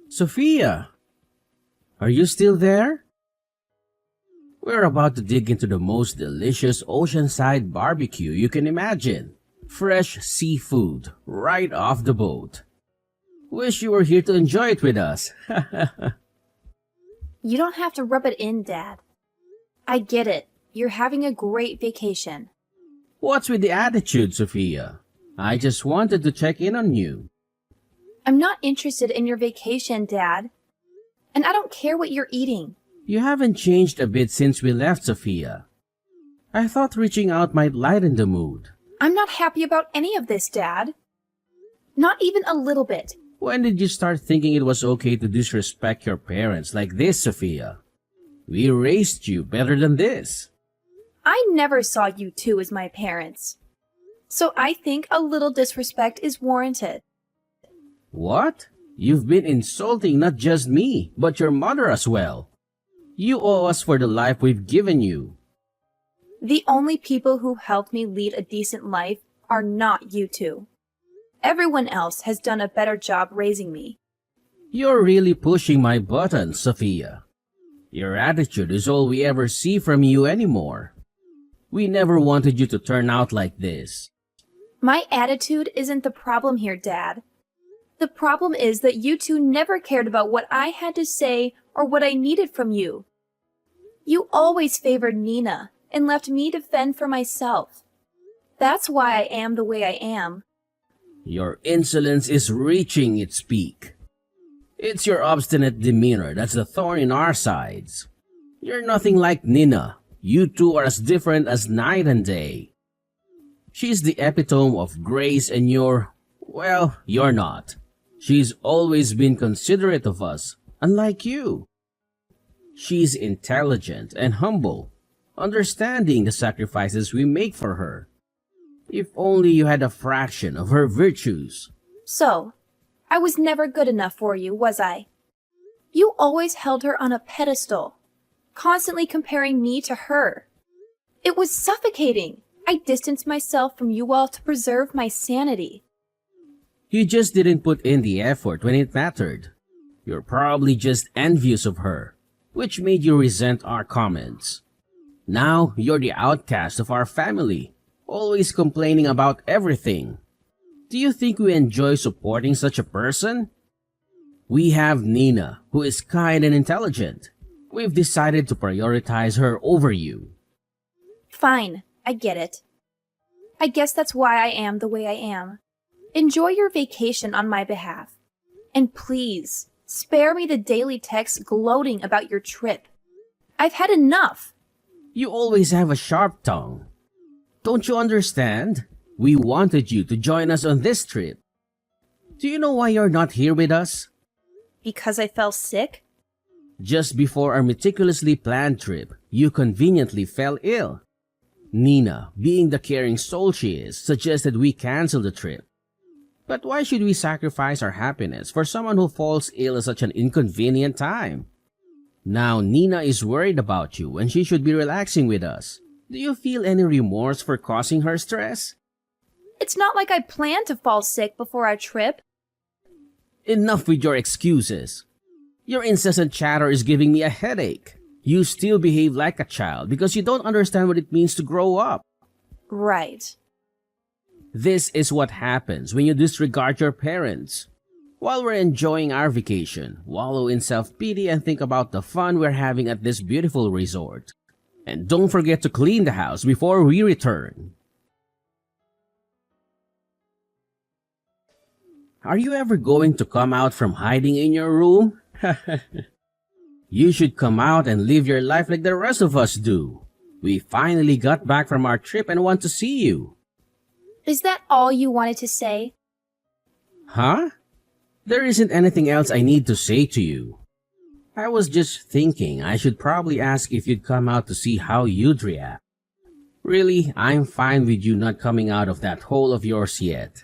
Sophia, are you still there? We're about to dig into the most delicious oceanside barbecue you can imagine. Fresh seafood right off the boat. Wish you were here to enjoy it with us. You don't have to rub it in, Dad. I get it. You're having a great vacation. What's with the attitude, Sophia? I just wanted to check in on you. I'm not interested in your vacation, Dad. And I don't care what you're eating. You haven't changed a bit since we left, Sophia. I thought reaching out might lighten the mood. I'm not happy about any of this, Dad. Not even a little bit. When did you start thinking it was okay to disrespect your parents like this, Sophia? We raised you better than this. I never saw you two as my parents. So I think a little disrespect is warranted. What? You've been insulting not just me, but your mother as well. You owe us for the life we've given you. The only people who helped me lead a decent life are not you two. Everyone else has done a better job raising me. You're really pushing my buttons, Sophia. Your attitude is all we ever see from you anymore. We never wanted you to turn out like this. My attitude isn't the problem here, Dad. The problem is that you two never cared about what I had to say or what I needed from you. You always favored Nina and left me to fend for myself. That's why I am the way I am. Your insolence is reaching its peak. It's your obstinate demeanor that's the thorn in our sides. You're nothing like Nina. You two are as different as night and day. She's the epitome of grace and you're not. She's always been considerate of us, unlike you. She's intelligent and humble, understanding the sacrifices we make for her. If only you had a fraction of her virtues. So, I was never good enough for you, was I? You always held her on a pedestal, constantly comparing me to her. It was suffocating. I distanced myself from you all to preserve my sanity. You just didn't put in the effort when it mattered. You're probably just envious of her, which made you resent our comments. Now you're the outcast of our family, always complaining about everything. Do you think we enjoy supporting such a person? We have Nina, who is kind and intelligent. We've decided to prioritize her over you. Fine, I get it. I guess that's why I am the way I am. Enjoy your vacation on my behalf. And please, spare me the daily texts gloating about your trip. I've had enough. You always have a sharp tongue. Don't you understand? We wanted you to join us on this trip. Do you know why you're not here with us? Because I fell sick? Just before our meticulously planned trip, you conveniently fell ill. Nina, being the caring soul she is, suggested we cancel the trip. But why should we sacrifice our happiness for someone who falls ill at such an inconvenient time? Now Nina is worried about you when she should be relaxing with us. Do you feel any remorse for causing her stress? It's not like I planned to fall sick before our trip. Enough with your excuses. Your incessant chatter is giving me a headache. You still behave like a child because you don't understand what it means to grow up. Right. This is what happens when you disregard your parents. While we're enjoying our vacation, wallow in self-pity and think about the fun we're having at this beautiful resort. And don't forget to clean the house before we return. Are you ever going to come out from hiding in your room? You should come out and live your life like the rest of us do. We finally got back from our trip and want to see you. Is that all you wanted to say? Huh? There isn't anything else I need to say to you. I was just thinking I should probably ask if you'd come out to see how you'd react. Really, I'm fine with you not coming out of that hole of yours yet.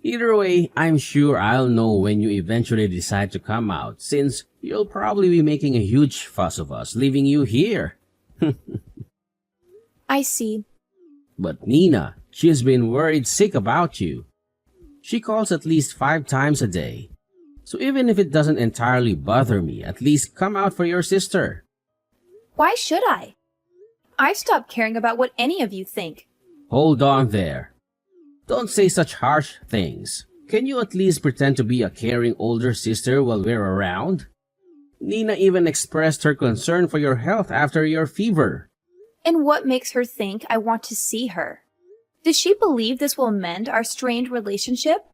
Either way, I'm sure I'll know when you eventually decide to come out, since you'll probably be making a huge fuss of us leaving you here. I see. But Nina, she's been worried sick about you. She calls at least 5 times a day. So even if it doesn't entirely bother me, at least come out for your sister. Why should I? I've stopped caring about what any of you think. Hold on there. Don't say such harsh things. Can you at least pretend to be a caring older sister while we're around? Nina even expressed her concern for your health after your fever. And what makes her think I want to see her? Does she believe this will mend our strained relationship?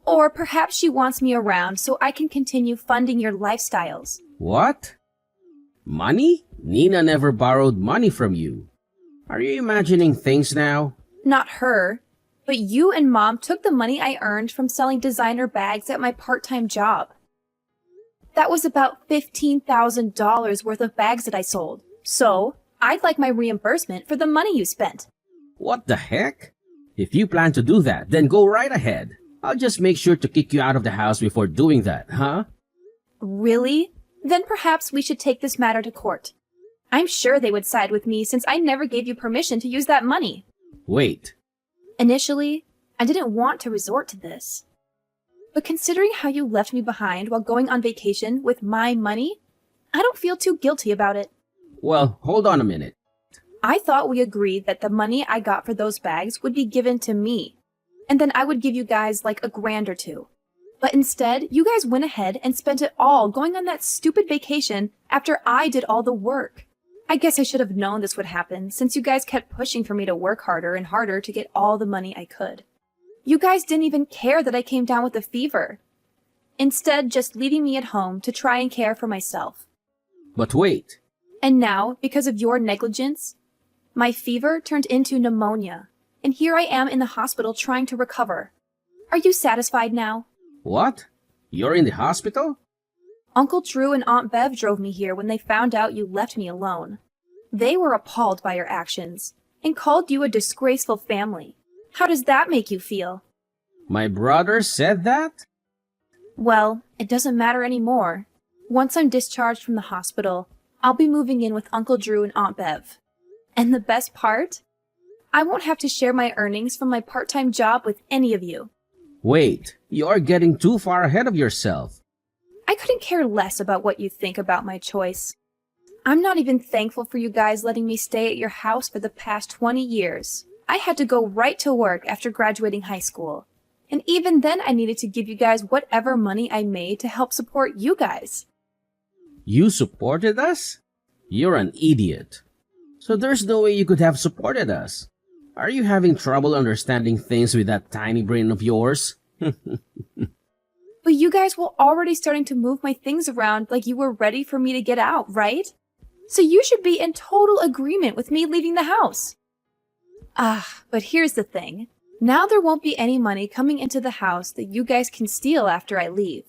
Or perhaps she wants me around so I can continue funding your lifestyles. What? Money? Nina never borrowed money from you. Are you imagining things now? Not her, but you and Mom took the money I earned from selling designer bags at my part-time job. That was about $15,000 worth of bags that I sold. So, I'd like my reimbursement for the money you spent. What the heck? If you plan to do that, then go right ahead. I'll just make sure to kick you out of the house before doing that, huh? Really? Then perhaps we should take this matter to court. I'm sure they would side with me since I never gave you permission to use that money. Wait. Initially, I didn't want to resort to this. But considering how you left me behind while going on vacation with my money, I don't feel too guilty about it. Well, hold on a minute. I thought we agreed that the money I got for those bags would be given to me, and then I would give you guys like $1,000 or $2. But instead, you guys went ahead and spent it all going on that stupid vacation after I did all the work. I guess I should have known this would happen since you guys kept pushing for me to work harder and harder to get all the money I could. You guys didn't even care that I came down with a fever. Instead, just leaving me at home to try and care for myself. But wait. And now, because of your negligence, my fever turned into pneumonia, and here I am in the hospital trying to recover. Are you satisfied now? What? You're in the hospital? Uncle Drew and Aunt Bev drove me here when they found out you left me alone. They were appalled by your actions and called you a disgraceful family. How does that make you feel? My brother said that? Well, it doesn't matter anymore. Once I'm discharged from the hospital, I'll be moving in with Uncle Drew and Aunt Bev. And the best part? I won't have to share my earnings from my part-time job with any of you. Wait, you're getting too far ahead of yourself. I couldn't care less about what you think about my choice. I'm not even thankful for you guys letting me stay at your house for the past 20 years. I had to go right to work after graduating high school. And even then I needed to give you guys whatever money I made to help support you guys. You supported us? You're an idiot. So there's no way you could have supported us. Are you having trouble understanding things with that tiny brain of yours? But you guys were already starting to move my things around like you were ready for me to get out, right? So you should be in total agreement with me leaving the house. But here's the thing. Now there won't be any money coming into the house that you guys can steal after I leave.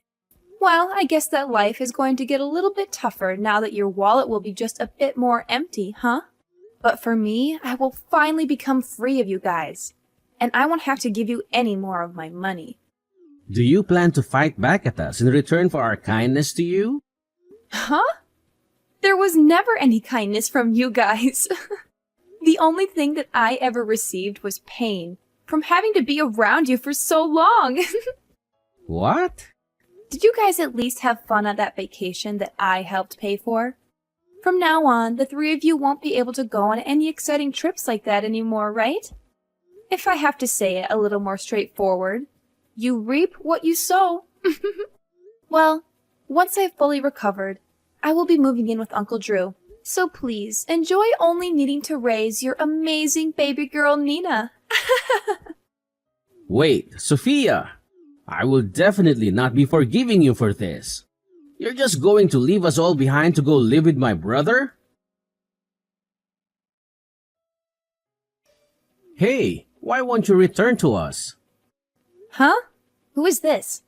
Well, I guess that life is going to get a little bit tougher now that your wallet will be just a bit more empty, huh? But for me, I will finally become free of you guys. And I won't have to give you any more of my money. Do you plan to fight back at us in return for our kindness to you? Huh? There was never any kindness from you guys. The only thing that I ever received was pain from having to be around you for so long. What? Did you guys at least have fun at that vacation that I helped pay for? From now on, the three of you won't be able to go on any exciting trips like that anymore, right? If I have to say it a little more straightforward, you reap what you sow. Well, once I've fully recovered, I will be moving in with Uncle Drew. So please, enjoy only needing to raise your amazing baby girl, Nina. Wait, Sophia! I will definitely not be forgiving you for this. You're just going to leave us all behind to go live with my brother? Hey, why won't you return to us? Huh? Who is this?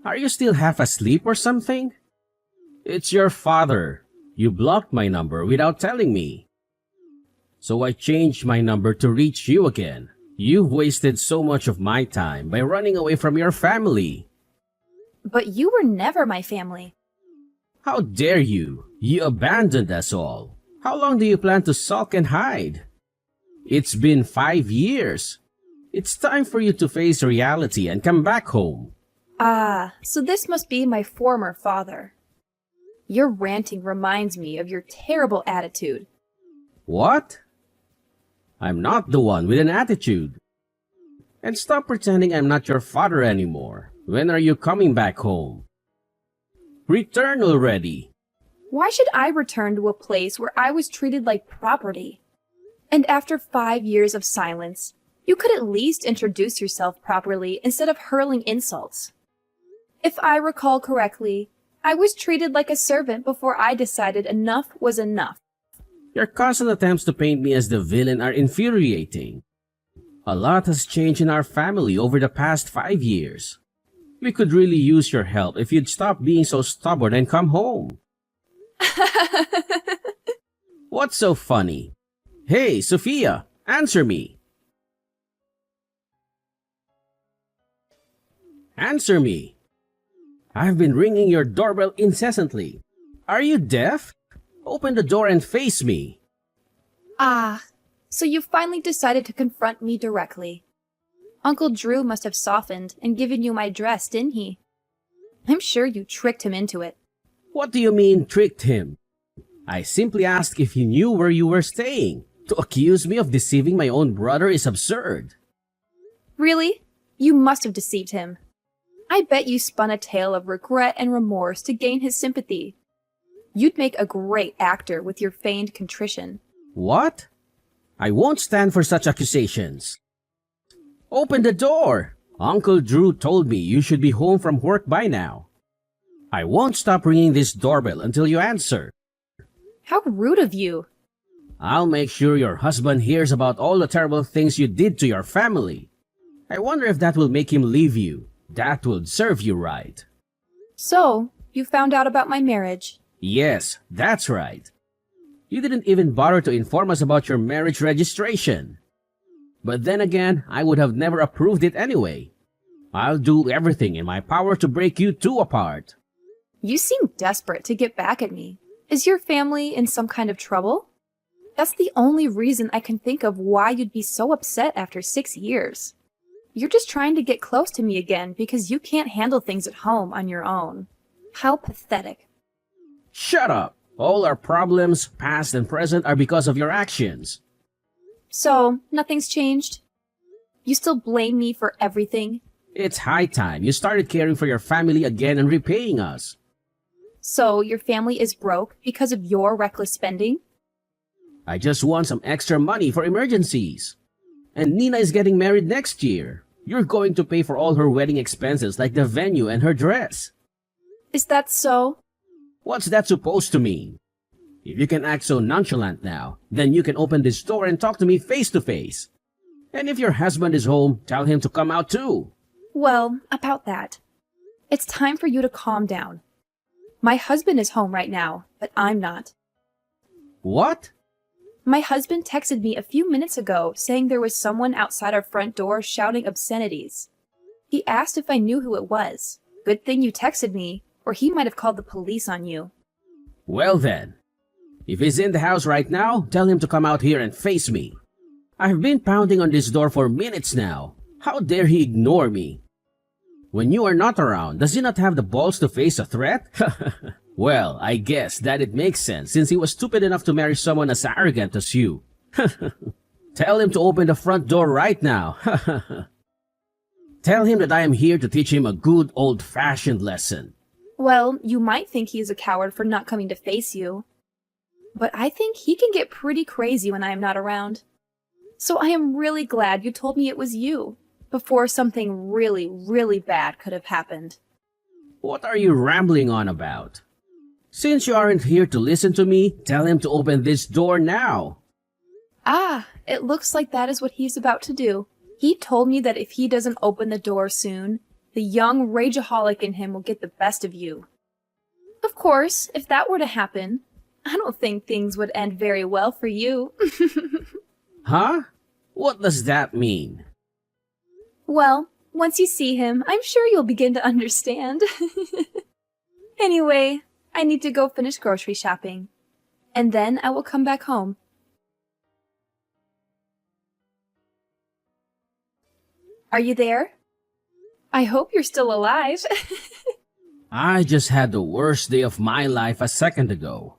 Are you still half asleep or something? It's your father. You blocked my number without telling me. So I changed my number to reach you again. You've wasted so much of my time by running away from your family. But you were never my family. How dare you? You abandoned us all. How long do you plan to sulk and hide? It's been 5 years. It's time for you to face reality and come back home. Ah, so this must be my former father. Your ranting reminds me of your terrible attitude. What? I'm not the one with an attitude. And stop pretending I'm not your father anymore. When are you coming back home? Return already. Why should I return to a place where I was treated like property? And after 5 years of silence, you could at least introduce yourself properly instead of hurling insults. If I recall correctly, I was treated like a servant before I decided enough was enough. Your constant attempts to paint me as the villain are infuriating. A lot has changed in our family over the past 5 years. We could really use your help if you'd stop being so stubborn and come home. What's so funny? Hey, Sophia, answer me. Answer me. I've been ringing your doorbell incessantly. Are you deaf? Open the door and face me. Ah, so you finally decided to confront me directly. Uncle Drew must have softened and given you my address, didn't he? I'm sure you tricked him into it. What do you mean tricked him? I simply asked if he knew where you were staying. To accuse me of deceiving my own brother is absurd. Really? You must have deceived him. I bet you spun a tale of regret and remorse to gain his sympathy. You'd make a great actor with your feigned contrition. What? I won't stand for such accusations. Open the door! Uncle Drew told me you should be home from work by now. I won't stop ringing this doorbell until you answer. How rude of you! I'll make sure your husband hears about all the terrible things you did to your family. I wonder if that will make him leave you. That would serve you right. So, you found out about my marriage. Yes, that's right. You didn't even bother to inform us about your marriage registration. But then again, I would have never approved it anyway. I'll do everything in my power to break you two apart. You seem desperate to get back at me. Is your family in some kind of trouble? That's the only reason I can think of why you'd be so upset after 6 years. You're just trying to get close to me again because you can't handle things at home on your own. How pathetic. Shut up! All our problems, past and present, are because of your actions. So, nothing's changed? You still blame me for everything? It's high time you started caring for your family again and repaying us. So, your family is broke because of your reckless spending? I just want some extra money for emergencies. And Nina is getting married next year. You're going to pay for all her wedding expenses like the venue and her dress. Is that so? What's that supposed to mean? If you can act so nonchalant now, then you can open this door and talk to me face to face. And if your husband is home, tell him to come out too. Well, about that. It's time for you to calm down. My husband is home right now, but I'm not. What? My husband texted me a few minutes ago saying there was someone outside our front door shouting obscenities. He asked if I knew who it was. Good thing you texted me, or he might have called the police on you. Well then, if he's in the house right now, tell him to come out here and face me. I've been pounding on this door for minutes now. How dare he ignore me? When you are not around, does he not have the balls to face a threat? Well, I guess that it makes sense since he was stupid enough to marry someone as arrogant as you. Tell him to open the front door right now. Tell him that I am here to teach him a good old-fashioned lesson. Well, you might think he is a coward for not coming to face you. But I think he can get pretty crazy when I am not around. So I am really glad you told me it was you, before something really, really bad could have happened. What are you rambling on about? Since you aren't here to listen to me, tell him to open this door now. Ah, it looks like that is what he's about to do. He told me that if he doesn't open the door soon, the young rageaholic in him will get the best of you. Of course, if that were to happen, I don't think things would end very well for you. Huh? What does that mean? Well, once you see him, I'm sure you'll begin to understand. Anyway, I need to go finish grocery shopping. And then I will come back home. Are you there? I hope you're still alive. I just had the worst day of my life a second ago.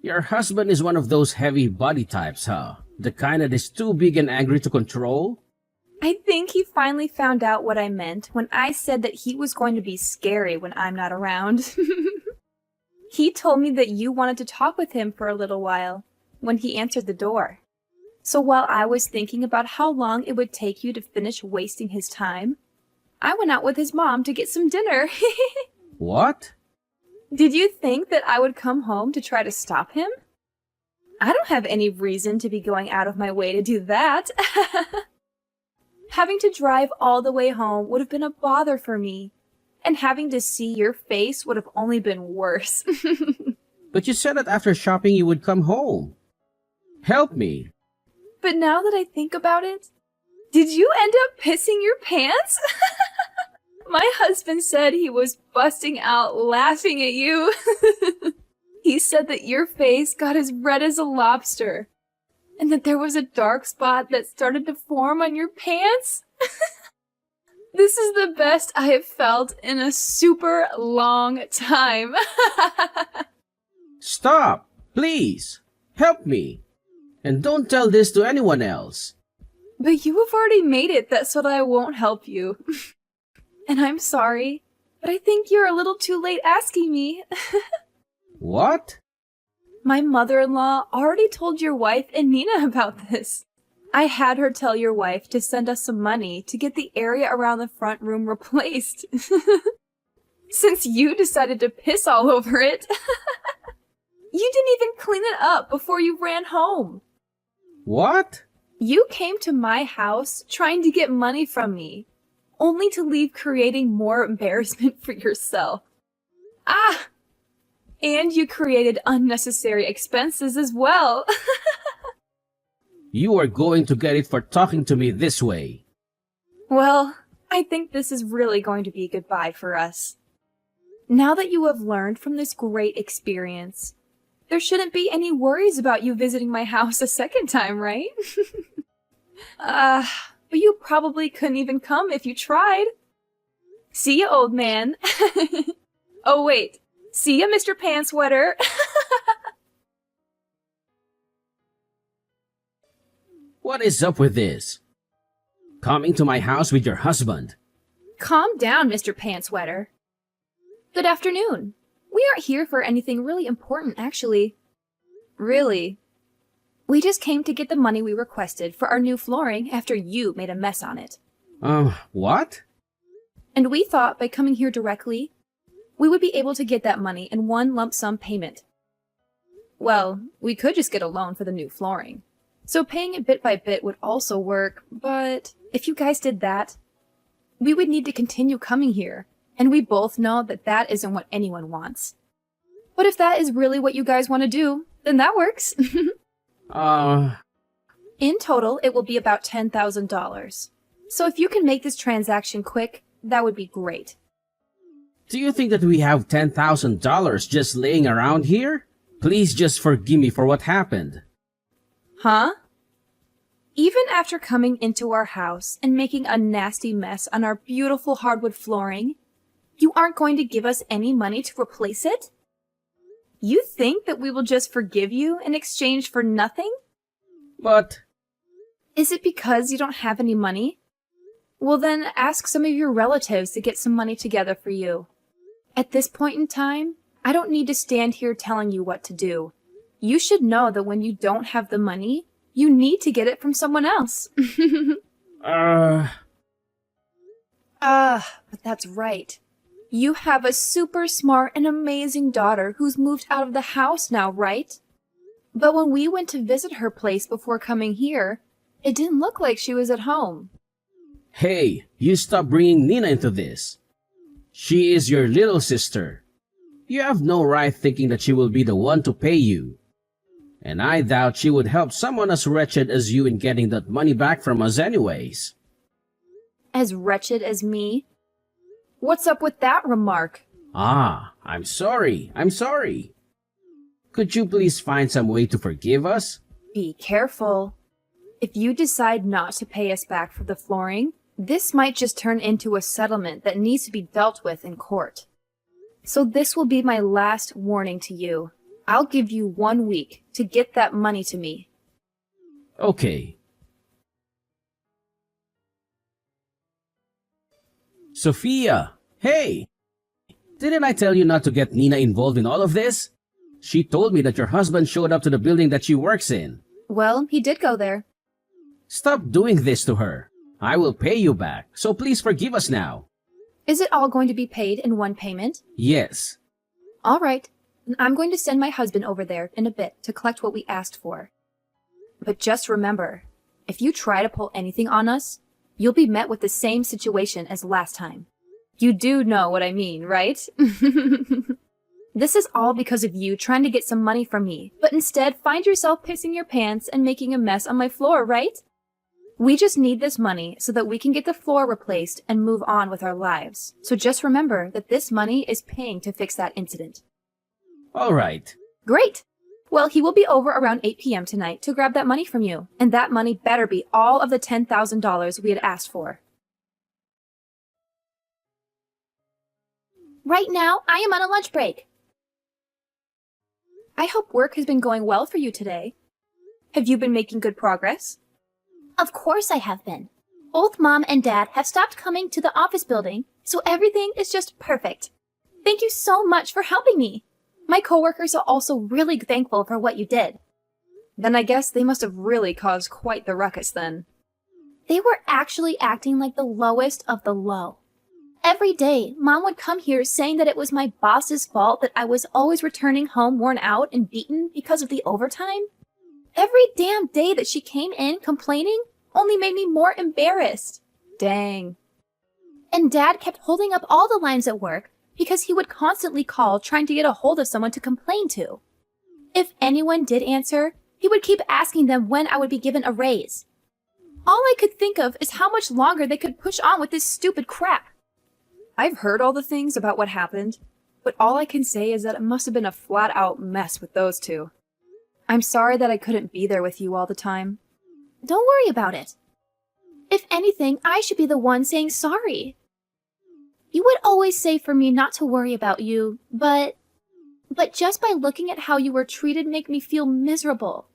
Your husband is one of those heavy body types, huh? The kind that is too big and angry to control? I think he finally found out what I meant when I said that he was going to be scary when I'm not around. He told me that you wanted to talk with him for a little while when he answered the door. So while I was thinking about how long it would take you to finish wasting his time, I went out with his mom to get some dinner. What? Did you think that I would come home to try to stop him? I don't have any reason to be going out of my way to do that. Having to drive all the way home would have been a bother for me, and having to see your face would have only been worse. But you said that after shopping you would come home. Help me. But now that I think about it, did you end up pissing your pants? My husband said he was busting out laughing at you. He said that your face got as red as a lobster, and that there was a dark spot that started to form on your pants. This is the best I have felt in a super long time. Stop! Please! Help me! And don't tell this to anyone else. But you have already made it that so that I won't help you. And I'm sorry, but I think you're a little too late asking me. What? My mother-in-law already told your wife and Nina about this. I had her tell your wife to send us some money to get the area around the front room replaced. Since you decided to piss all over it. You didn't even clean it up before you ran home. What? You came to my house trying to get money from me, only to leave creating more embarrassment for yourself. Ah! And you created unnecessary expenses as well. You are going to get it for talking to me this way. Well, I think this is really going to be goodbye for us. Now that you have learned from this great experience, there shouldn't be any worries about you visiting my house a second time, right? But you probably couldn't even come if you tried. See ya, old man. Oh, wait. See ya, Mr. Pantsweater. What is up with this? Coming to my house with your husband. Calm down, Mr. Pantsweater. Good afternoon. We aren't here for anything really important, actually. Really. We just came to get the money we requested for our new flooring after you made a mess on it. What? And we thought by coming here directly, we would be able to get that money in one lump sum payment. Well, we could just get a loan for the new flooring. So paying it bit by bit would also work, but if you guys did that, we would need to continue coming here, and we both know that that isn't what anyone wants. But if that is really what you guys want to do, then that works. In total, it will be about $10,000. So if you can make this transaction quick, that would be great. Do you think that we have $10,000 just laying around here? Please just forgive me for what happened. Huh? Even after coming into our house and making a nasty mess on our beautiful hardwood flooring, you aren't going to give us any money to replace it? You think that we will just forgive you in exchange for nothing? But... Is it because you don't have any money? Well then, ask some of your relatives to get some money together for you. At this point in time, I don't need to stand here telling you what to do. You should know that when you don't have the money, you need to get it from someone else. But that's right. You have a super smart and amazing daughter who's moved out of the house now, right? But when we went to visit her place before coming here, it didn't look like she was at home. Hey, you stop bringing Nina into this. She is your little sister. You have no right thinking that she will be the one to pay you. And I doubt she would help someone as wretched as you in getting that money back from us anyways. As wretched as me? What's up with that remark? I'm sorry. Could you please find some way to forgive us? Be careful. If you decide not to pay us back for the flooring, This might just turn into a settlement that needs to be dealt with in court. So this will be my last warning to you. I'll give you 1 week to get that money to me. Okay. Sophia! Hey! Didn't I tell you not to get Nina involved in all of this? She told me that your husband showed up to the building that she works in. Well, he did go there. Stop doing this to her. I will pay you back, so please forgive us now. Is it all going to be paid in one payment? Yes. All right. Then I'm going to send my husband over there in a bit to collect what we asked for. But just remember, if you try to pull anything on us, you'll be met with the same situation as last time. You do know what I mean, right? This is all because of you trying to get some money from me, but instead find yourself pissing your pants and making a mess on my floor, right? We just need this money so that we can get the floor replaced and move on with our lives. So just remember that this money is paying to fix that incident. All right. Great! Well, he will be over around 8 p.m. tonight to grab that money from you, and that money better be all of the $10,000 we had asked for. Right now, I am on a lunch break. I hope work has been going well for you today. Have you been making good progress? Of course I have been. Both Mom and Dad have stopped coming to the office building, so everything is just perfect. Thank you so much for helping me. My coworkers are also really thankful for what you did. Then I guess they must have really caused quite the ruckus then. They were actually acting like the lowest of the low. Every day, Mom would come here saying that it was my boss's fault that I was always returning home worn out and beaten because of the overtime. Every damn day that she came in complaining only made me more embarrassed. Dang. And Dad kept holding up all the lines at work because he would constantly call trying to get a hold of someone to complain to. If anyone did answer, he would keep asking them when I would be given a raise. All I could think of is how much longer they could push on with this stupid crap. I've heard all the things about what happened, but all I can say is that it must have been a flat-out mess with those two. I'm sorry that I couldn't be there with you all the time. Don't worry about it. If anything, I should be the one saying sorry. You would always say for me not to worry about you, but just by looking at how you were treated made me feel miserable.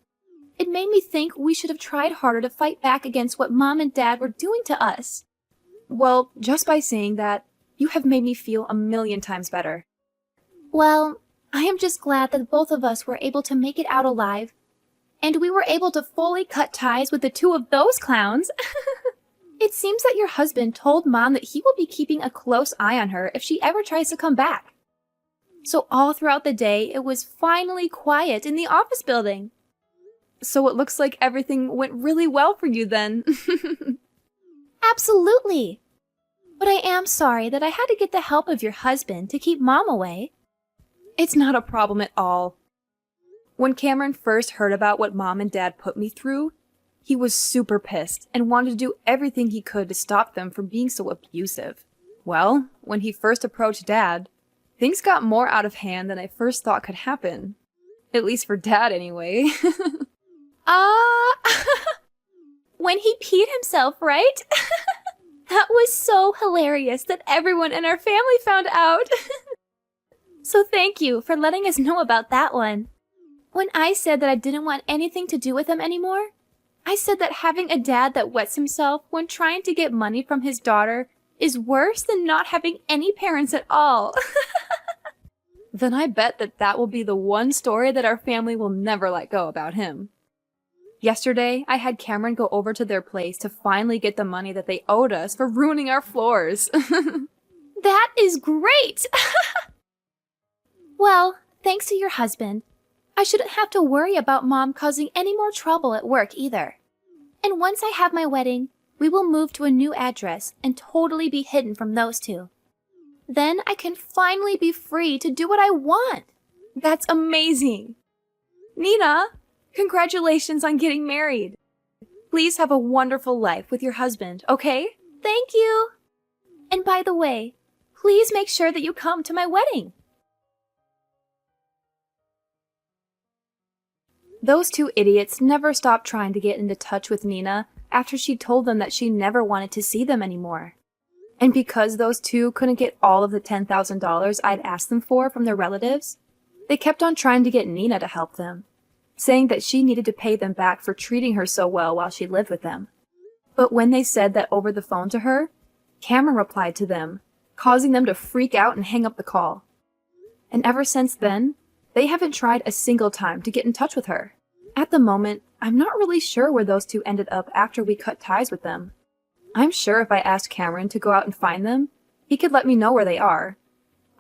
It made me think we should have tried harder to fight back against what Mom and Dad were doing to us. Well, just by saying that, you have made me feel 1,000,000 times better. Well, I am just glad that both of us were able to make it out alive, and we were able to fully cut ties with the two of those clowns. It seems that your husband told Mom that he will be keeping a close eye on her if she ever tries to come back. So all throughout the day, it was finally quiet in the office building. So it looks like everything went really well for you then. Absolutely. But I am sorry that I had to get the help of your husband to keep Mom away. It's not a problem at all. When Cameron first heard about what Mom and Dad put me through, he was super pissed and wanted to do everything he could to stop them from being so abusive. Well, when he first approached Dad, things got more out of hand than I first thought could happen. At least for Dad, anyway. When he peed himself, right? That was so hilarious that everyone in our family found out. So thank you for letting us know about that one. When I said that I didn't want anything to do with him anymore, I said that having a dad that wets himself when trying to get money from his daughter is worse than not having any parents at all. Then I bet that that will be the one story that our family will never let go about him. Yesterday, I had Cameron go over to their place to finally get the money that they owed us for ruining our floors. That is great! Well, thanks to your husband, I shouldn't have to worry about Mom causing any more trouble at work either. And once I have my wedding, we will move to a new address and totally be hidden from those two. Then I can finally be free to do what I want. That's amazing. Nina, congratulations on getting married. Please have a wonderful life with your husband, okay? Thank you. And by the way, please make sure that you come to my wedding. Those two idiots never stopped trying to get into touch with Nina after she told them that she never wanted to see them anymore. And because those two couldn't get all of the $10,000 I'd asked them for from their relatives, they kept on trying to get Nina to help them, saying that she needed to pay them back for treating her so well while she lived with them. But when they said that over the phone to her, Cameron replied to them, causing them to freak out and hang up the call. And ever since then, they haven't tried a single time to get in touch with her. At the moment, I'm not really sure where those two ended up after we cut ties with them. I'm sure if I asked Cameron to go out and find them, he could let me know where they are.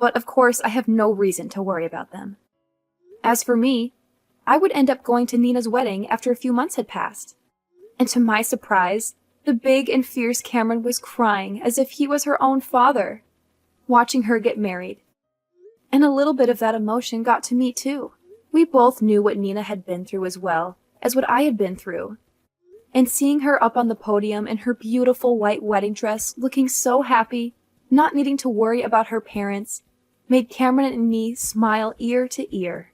But of course, I have no reason to worry about them. As for me, I would end up going to Nina's wedding after a few months had passed. And to my surprise, the big and fierce Cameron was crying as if he was her own father, watching her get married. And a little bit of that emotion got to me too. We both knew what Nina had been through as well as what I had been through. And seeing her up on the podium in her beautiful white wedding dress, looking so happy, not needing to worry about her parents, made Cameron and me smile ear to ear.